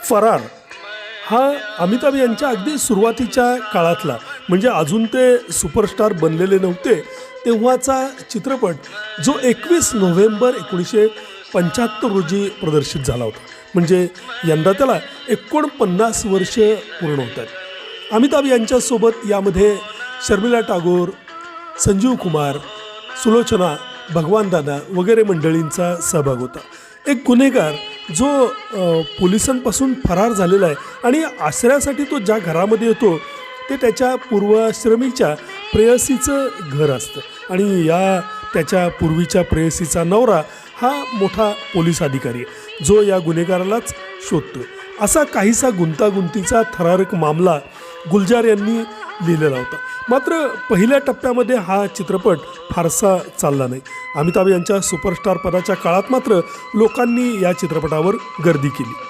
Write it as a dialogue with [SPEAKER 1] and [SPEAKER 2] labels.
[SPEAKER 1] फरार हा अमिताभ यांच्या अगदी सुरुवातीच्या काळातला, म्हणजे अजून ते सुपरस्टार बनलेले नव्हते तेव्हाचा चित्रपट, जो 21 नोव्हेंबर 1975 रोजी प्रदर्शित झाला होता. म्हणजे यंदा त्याला 49 वर्षे पूर्ण होत आहेत. अमिताभ यांच्यासोबत यामध्ये शर्मिला टागोर, संजीव कुमार, सुलोचना, भगवान दादा वगैरे मंडळींचा सहभाग होता. एक गुन्हेगार जो पोलिसांपासून फरार झालेला आहे आणि आश्रयासाठी तो ज्या घरामध्ये येतो ते त्याच्या पूर्वाश्रमीच्या प्रेयसीचं घर असतं आणि या त्याच्या पूर्वीच्या प्रेयसीचा नवरा हा मोठा पोलीस अधिकारी आहे जो या गुन्हेगारालाच शोधतो. असा काहीसा गुंतागुंतीचा थरारक मामला गुलजार यांनी लिहिलेला होता. मात्र पहिल्या टप्प्यामध्ये हा चित्रपट फारसा चालला नाही. अमिताभ यांच्या सुपरस्टार पदाच्या काळात मात्र लोकांनी या चित्रपटावर गर्दी केली.